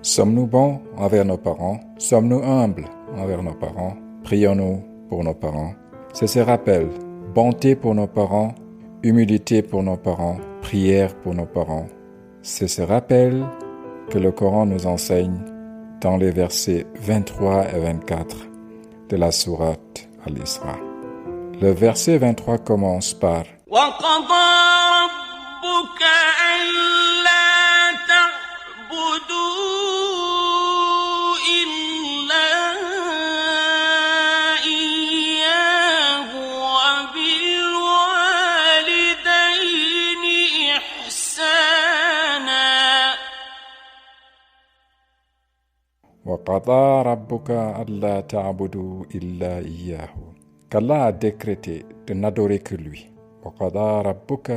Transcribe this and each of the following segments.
Sommes-nous bons envers nos parents? Sommes-nous humbles envers nos parents? Prions-nous pour nos parents? C'est ce rappel, bonté pour nos parents, humilité pour nos parents, prière pour nos parents. C'est ce rappel que le Coran nous enseigne dans les versets 23 et 24 de la sourate Al-Isra. Le verset 23 commence par وَقَضَى رَبُّكَ أَلَّا تَعْبُدُوا إِلَّا إِيَّاهُ وَبِالْوَالِدَيْنِ إِحْسَانًا. وَقَضَى رَبُّكَ أَلَّا تَعْبُدُوا إِلَّا إِيَّاهُ. Qu'Allah a décrété de n'adorer que lui. وَقَضَى رَبُّكَ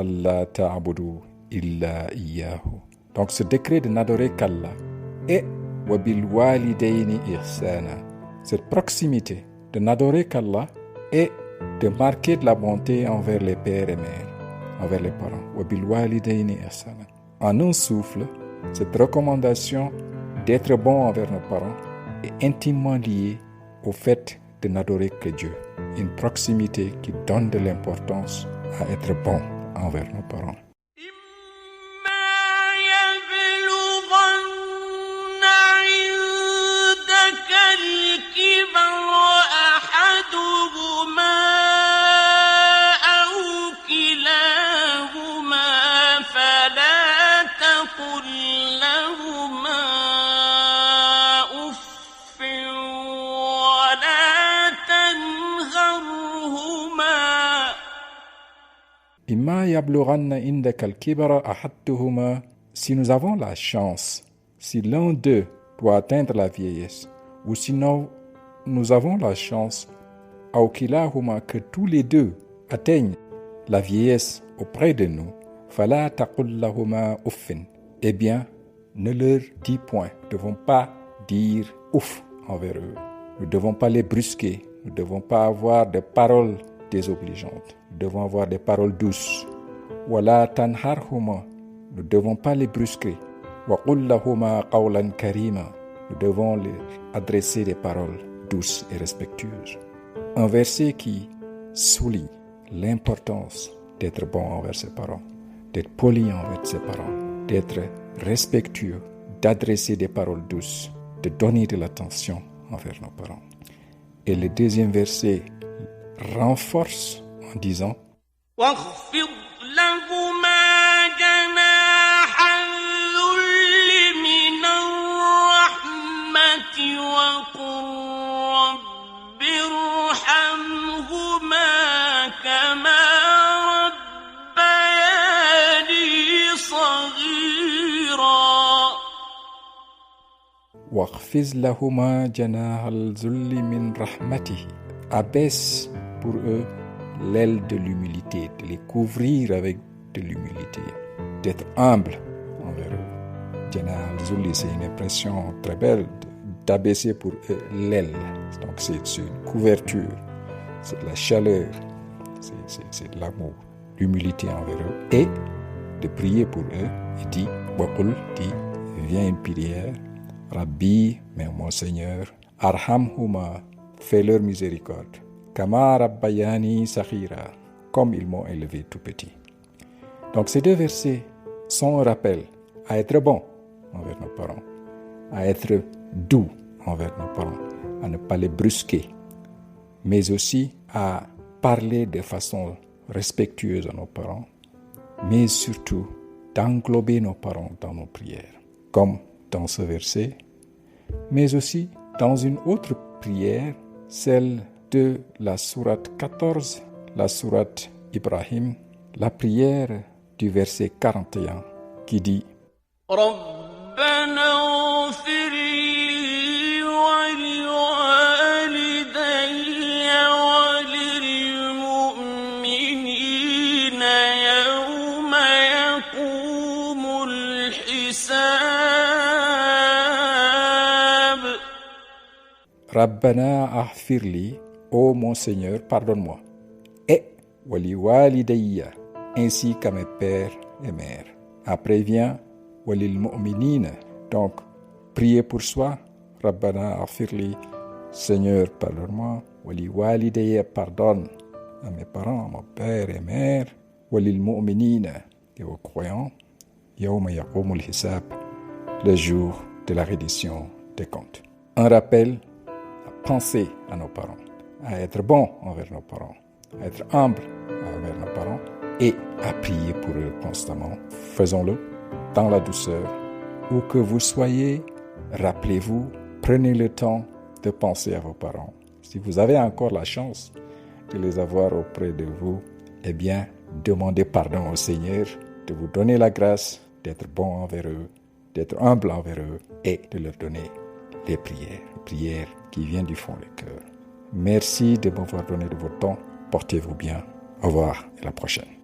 أَلَّا تَعْبُدُوا إِلَّا إِيَّاهُ. Donc ce décret de n'adorer qu'Allah et وَبِالْوَالِدَيْنِ إِحْسَانًا. Cette proximité de n'adorer qu'Allah et de marquer de la bonté envers les pères et mères, envers les parents. وَبِالْوَالِدَيْنِ إِحْسَانًا. En un souffle, cette recommandation d'être bon envers nos parents est intimement liée au fait de n'adorer que Dieu. Une proximité qui donne de l'importance à être bon envers nos parents. إِمَّا يَبْلُغَنَّ عِندَكَ الْكِبَرَ أَحَدُّهُمَا. Si nous avons la chance, si l'un d'eux doit atteindre la vieillesse, ou sinon nous avons la chance, أَوْ كِلَاهُمَا, que tous les deux atteignent la vieillesse auprès de nous, فَلَا تَقُلْ لَهُمَا أُفٍّ. Eh bien, ne leur dis point, nous ne devons pas dire ouf envers eux. Nous ne devons pas les brusquer, nous ne devons pas avoir des paroles désobligeantes. Nous devons avoir des paroles douces. وَلَا تَنْهَرْهُمَا. Nous ne devons pas les brusquer. وَقُلْ لَهُمَا قَوْلًا كَرِيمًا. Nous devons leur adresser des paroles douces et respectueuses. Un verset qui souligne l'importance d'être bon envers ses parents, d'être poli envers ses parents, d'être respectueux, d'adresser des paroles douces, de donner de l'attention envers nos parents. Et le deuxième verset renforce en disant واخفض لهما جناح الذل من الرحمة وقل رب ارحمهما كما ربياني صغيرا. واخفض لهما جناح الذل من رحمته. Abaisse pour eux l'aile de l'humilité, de les couvrir avec de l'humilité, d'être humble envers eux. Janah al-Zulli, c'est une impression très belle d'abaisser pour eux l'aile. Donc c'est une couverture, c'est de la chaleur, c'est de l'amour, l'humilité envers eux. Et de prier pour eux, il dit, Waqul, dit, vient une prière, Rabbi, mais mon Seigneur, Arhamhuma, fais-leur miséricorde. Kama rabbayani saghira, comme ils m'ont élevé tout petit. Donc ces deux versets sont un rappel à être bon envers nos parents, à être doux envers nos parents, à ne pas les brusquer, mais aussi à parler de façon respectueuse à nos parents, mais surtout d'englober nos parents dans nos prières, comme dans ce verset, mais aussi dans une autre prière, celle de la sourate 14, la sourate Ibrahim, la prière du verset 41 qui dit ربنا اغفر لي ولوالدي وللمؤمنين يوم يقوم الحساب. Rabbana aghfir li, ô mon Seigneur, pardonne-moi. Et waliwalidayya, ainsi qu'à mes pères et mères. Après vient walil mu'minina, donc Prier pour soi, Rabbana aghfirli, Seigneur, pardonne-moi. Wali walidayya, pardonne à mes parents, à mon père et mère. Walil mu'minina, et aux croyants. Yawma yaqumul hisab, le jour de la reddition des comptes. Un rappel à penser à nos parents, à être bon envers nos parents, à être humble envers nos parents et à prier pour eux constamment. Faisons-le dans la douceur. Où que vous soyez, rappelez-vous, prenez le temps de penser à vos parents. Si vous avez encore la chance de les avoir auprès de vous, eh bien, demandez pardon au Seigneur de vous donner la grâce d'être bon envers eux, d'être humble envers eux et de leur donner les prières qui viennent du fond du cœur. Merci de m'avoir donné de votre temps. Portez-vous bien. Au revoir et à la prochaine.